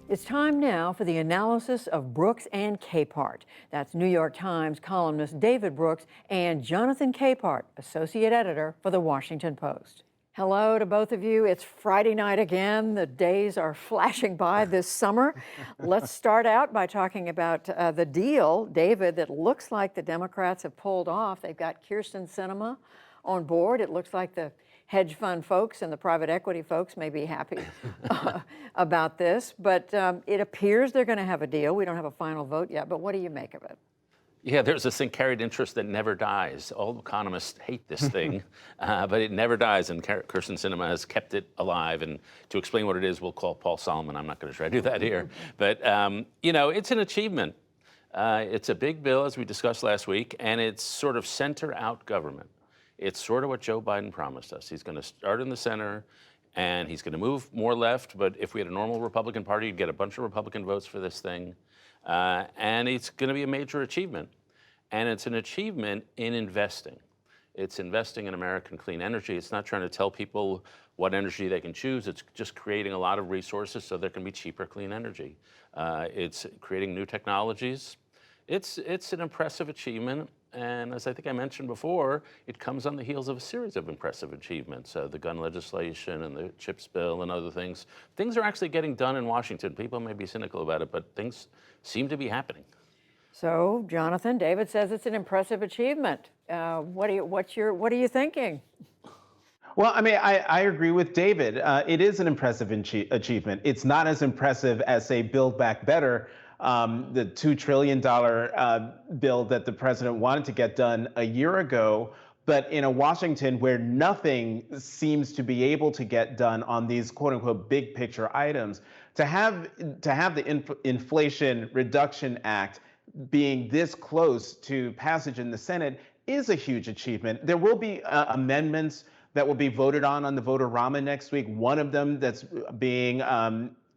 It's time now for the analysis of Brooks and Capehart. That's New York Times columnist David Brooks and Jonathan Capehart, associate editor for The Washington Post. Hello to both of you. It's Friday night again. The days are flashing by this summer. Let's start out by talking about the deal, David, that looks like the Democrats have pulled off. They've got Kyrsten Sinema on board. It looks like the hedge fund folks and the private equity folks may be happy about this, but it appears they're going to have a deal. We don't have a final vote yet, but what do you make of it? Yeah, there's this thing, carried interest, that never dies. All economists hate this thing, but it never dies, and Kyrsten Sinema has kept it alive. And to explain what it is, we'll call Paul Solomon. I'm not going to try to do that here. But, it's an achievement. It's a big bill, as we discussed last week, and it's sort of center-out government. It's sort of what Joe Biden promised us. He's going to start in the center, and he's going to move more left. But if we had a normal Republican Party, you'd get a bunch of Republican votes for this thing. And it's going to be a major achievement. And it's an achievement in investing. It's investing in American clean energy. It's not trying to tell people what energy they can choose. It's just creating a lot of resources so there can be cheaper clean energy. It's creating new technologies. It's an impressive achievement. And as I think I mentioned before, it comes on the heels of a series of impressive achievements, the gun legislation and the CHIPS bill and other things. Things are actually getting done in Washington. People may be cynical about it, but things seem to be happening. So, Jonathan, David says it's an impressive achievement. What are you thinking? Well, I mean, I agree with David. It is an impressive achievement. It's not as impressive as, say, Build Back Better, the $2 trillion bill that the president wanted to get done a year ago. But in a Washington where nothing seems to be able to get done on these quote unquote big picture items, to have the Inflation Reduction Act being this close to passage in the Senate is a huge achievement. There will be amendments that will be voted on the vote-a-rama next week. One of them that's being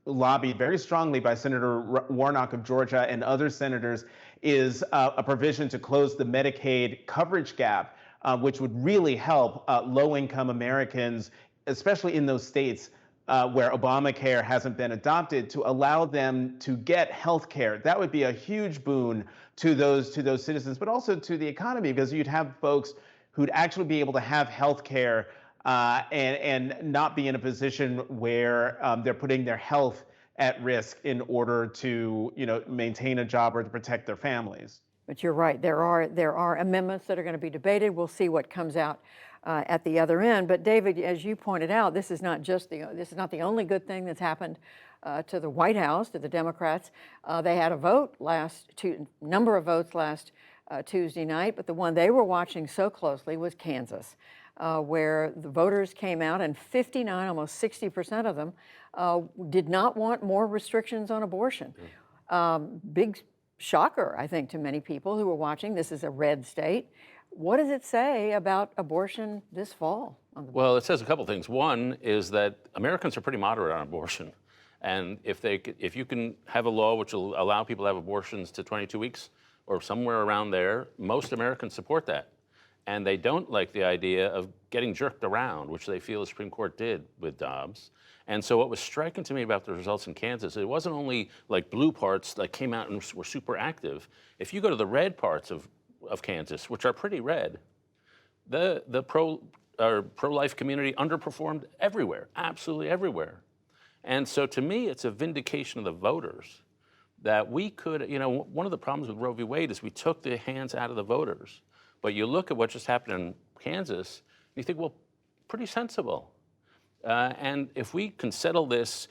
lobbied very strongly by Senator Warnock of Georgia and other senators is a provision to close the Medicaid coverage gap, which would really help low-income Americans, especially in those states where Obamacare hasn't been adopted, to allow them to get health care. That would be a huge boon to those citizens, but also to the economy, because you'd have folks who'd actually be able to have health care and not be in a position where they're putting their health at risk in order to maintain a job or to protect their families. But you're right. There are amendments that are going to be debated. We'll see what comes out at the other end. But David, as you pointed out, this is not the only good thing that's happened to the White House, to the Democrats. They had a number of votes last Tuesday night, but the one they were watching so closely was Kansas, where the voters came out and 59, almost 60% of them did not want more restrictions on abortion. Big shocker, I think, to many people who were watching. This is a red state. What does it say about abortion this fall? Well, it says a couple things. One is that Americans are pretty moderate on abortion. And if you can have a law which will allow people to have abortions to 22 weeks or somewhere around there, most Americans support that. And they don't like the idea of getting jerked around, which they feel the Supreme Court did with Dobbs. And so what was striking to me about the results in Kansas, it wasn't only like blue parts that came out and were super active. If you go to the red parts of Kansas, which are pretty red, the pro-life community underperformed everywhere, absolutely everywhere. And so to me, it's a vindication of the voters that we could, one of the problems with Roe v. Wade is we took the hands out of the voters. But you look at what just happened in Kansas, and you think, well, pretty sensible. And if we can settle this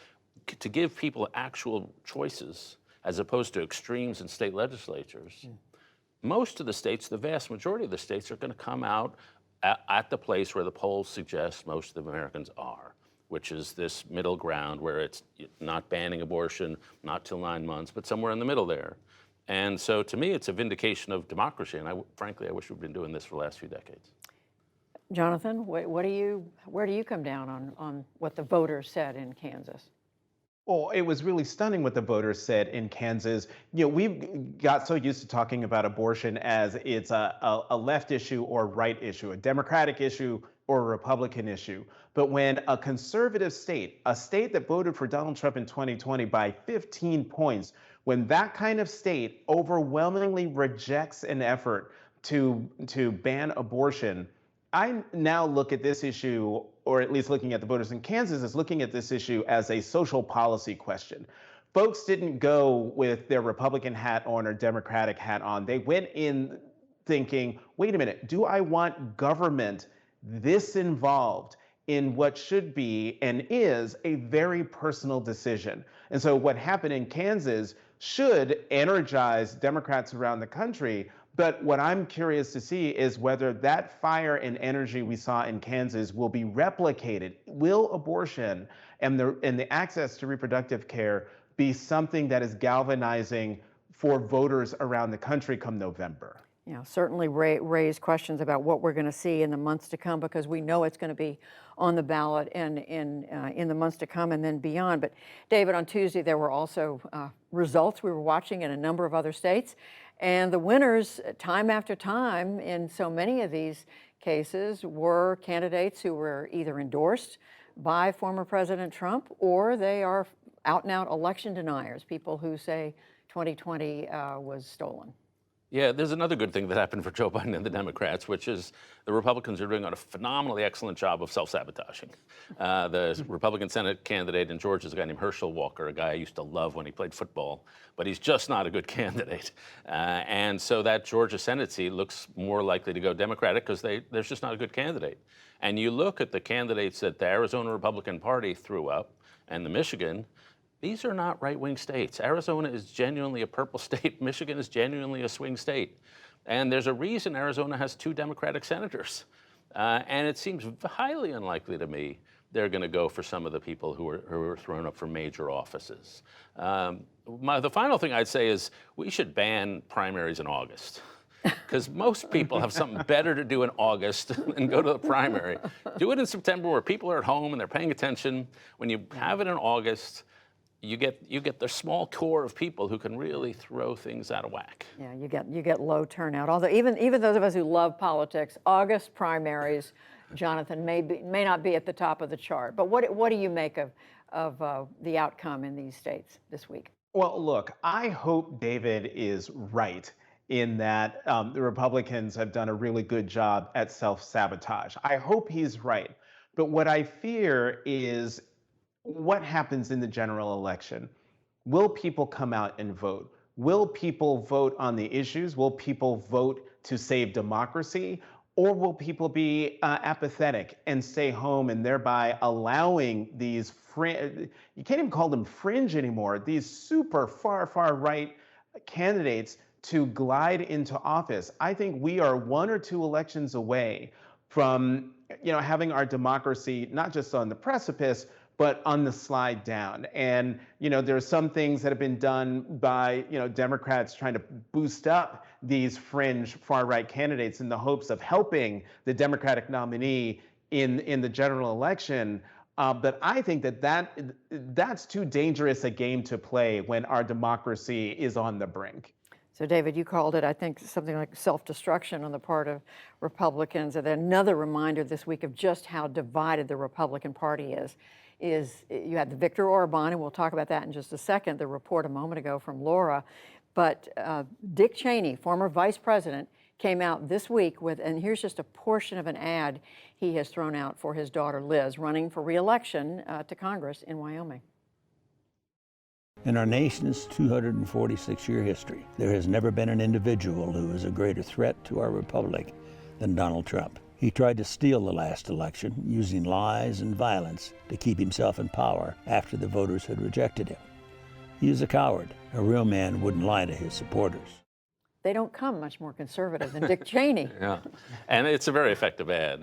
to give people actual choices, as opposed to extremes in state legislatures, most of the states, the vast majority of the states, are going to come out at the place where the polls suggest most of the Americans are, which is this middle ground where it's not banning abortion, not till 9 months, but somewhere in the middle there. And so to me, it's a vindication of democracy. And frankly, I wish we'd been doing this for the last few decades. Jonathan, where do you come down on what the voters said in Kansas? Well, it was really stunning what the voters said in Kansas. We've got so used to talking about abortion as it's a left issue or right issue, a Democratic issue or a Republican issue. But when a conservative state, a state that voted for Donald Trump in 2020 by 15 points, when that kind of state overwhelmingly rejects an effort to ban abortion, I now look at this issue, or at least looking at the voters in Kansas, is looking at this issue as a social policy question. Folks didn't go with their Republican hat on or Democratic hat on. They went in thinking, wait a minute, do I want government this involved in what should be and is a very personal decision? And so what happened in Kansas should energize Democrats around the country. But what I'm curious to see is whether that fire and energy we saw in Kansas will be replicated. Will abortion and the access to reproductive care be something that is galvanizing for voters around the country come November? Certainly raise questions about what we're going to see in the months to come, because we know it's going to be on the ballot and in the months to come and then beyond. But David, on Tuesday there were also results we were watching in a number of other states, and the winners time after time in so many of these cases were candidates who were either endorsed by former President Trump, or they are out and out election deniers, people who say 2020 was stolen. Yeah, there's another good thing that happened for Joe Biden and the Democrats, which is the Republicans are doing a phenomenally excellent job of self-sabotaging. The Republican Senate candidate in Georgia is a guy named Herschel Walker, a guy I used to love when he played football, but he's just not a good candidate. And so that Georgia Senate seat looks more likely to go Democratic because there's just not a good candidate. And you look at the candidates that the Arizona Republican Party threw up and the Michigan, these are not right-wing states. Arizona is genuinely a purple state. Michigan is genuinely a swing state. And there's a reason Arizona has 2 Democratic senators. And it seems highly unlikely to me they're going to go for some of the people who are thrown up for major offices. The final thing I'd say is we should ban primaries in August. Because most people have something better to do in August and go to the primary. Do it in September where people are at home and they're paying attention. When you have it in August, you get the small core of people who can really throw things out of whack. Yeah, you get low turnout. Although even those of us who love politics, August primaries, Jonathan, may not be at the top of the chart. But what do you make of the outcome in these states this week? Well, look, I hope David is right in that the Republicans have done a really good job at self-sabotage. I hope he's right. But what I fear is what happens in the general election. Will people come out and vote? Will people vote on the issues? Will people vote to save democracy? Or will people be apathetic and stay home and thereby allowing these, you can't even call them fringe anymore, these super far right candidates to glide into office? I think we are 1 or 2 elections away from having our democracy not just on the precipice, but on the slide down. And there are some things that have been done by Democrats trying to boost up these fringe far-right candidates in the hopes of helping the Democratic nominee in the general election. But I think that's too dangerous a game to play when our democracy is on the brink. So, David, you called it, I think, something like self-destruction on the part of Republicans. And then another reminder this week of just how divided the Republican Party is you had the Viktor Orban, and we'll talk about that in just a second, the report a moment ago from Laura. But Dick Cheney, former vice president, came out this week with, and here's just a portion of an ad he has thrown out for his daughter Liz, running for re-election to Congress in Wyoming. In our nation's 246-year history, there has never been an individual who is a greater threat to our republic than Donald Trump. He tried to steal the last election using lies and violence to keep himself in power after the voters had rejected him. He is a coward. A real man wouldn't lie to his supporters. They don't come much more conservative than Dick Cheney. Yeah, and it's a very effective ad,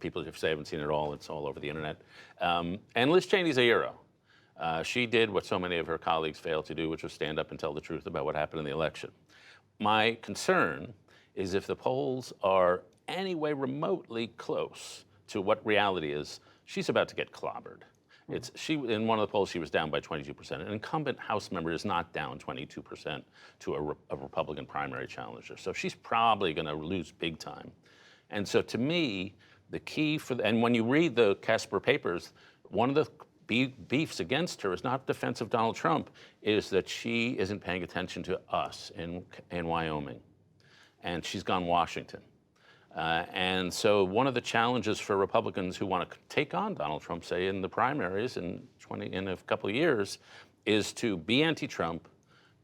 people if they haven't seen it all, it's all over the internet. And Liz Cheney's a hero. She did what so many of her colleagues failed to do, which was stand up and tell the truth about what happened in the election. My concern is if the polls are any way remotely close to what reality is, she's about to get clobbered. In one of the polls, she was down by 22%. An incumbent House member is not down 22% to a Republican primary challenger. So she's probably going to lose big time. And so to me, the key and when you read the Casper papers, one of the beefs against her is not defense of Donald Trump, is that she isn't paying attention to us in Wyoming. And she's gone Washington. And so one of the challenges for Republicans who want to take on Donald Trump, say in the primaries in a couple of years, is to be anti-Trump,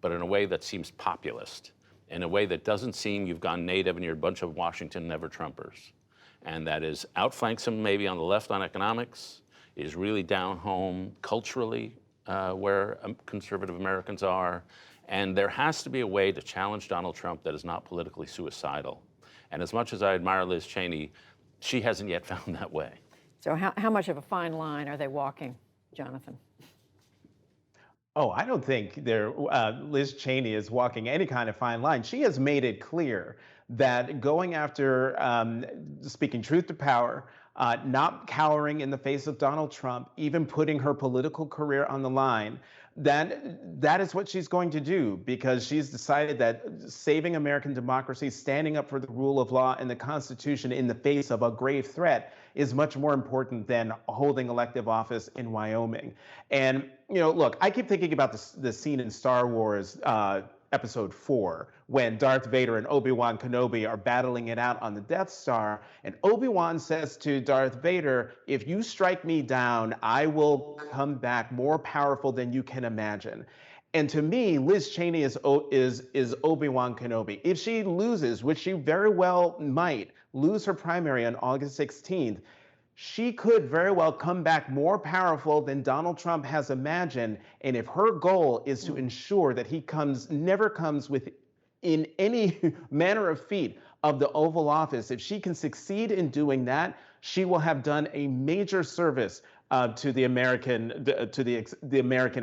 but in a way that seems populist, in a way that doesn't seem you've gone native and you're a bunch of Washington never-Trumpers. And that is outflanks him maybe on the left on economics, is really down home culturally where conservative Americans are. And there has to be a way to challenge Donald Trump that is not politically suicidal. And as much as I admire Liz Cheney, she hasn't yet found that way. So how much of a fine line are they walking, Jonathan? Oh, I don't think Liz Cheney is walking any kind of fine line. She has made it clear that going after speaking truth to power, not cowering in the face of Donald Trump, even putting her political career on the line, that is what she's going to do, because she's decided that saving American democracy, standing up for the rule of law and the Constitution in the face of a grave threat is much more important than holding elective office in Wyoming. And, look, I keep thinking about the scene in Star Wars Episode 4, when Darth Vader and Obi-Wan Kenobi are battling it out on the Death Star, and Obi-Wan says to Darth Vader, "If you strike me down, I will come back more powerful than you can imagine." And to me, Liz Cheney is Obi-Wan Kenobi. If she loses, which she very well might lose her primary on August 16th, she could very well come back more powerful than Donald Trump has imagined. And if her goal is to ensure that he never comes in any manner of feat of the Oval Office, if she can succeed in doing that, she will have done a major service to the American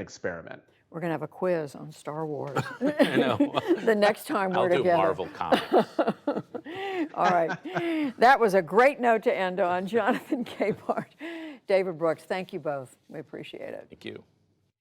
experiment. We're going to have a quiz on Star Wars. I know. The next time we're together. I'll do Marvel Comics. All right. That was a great note to end on. Jonathan Capehart, David Brooks, thank you both. We appreciate it. Thank you.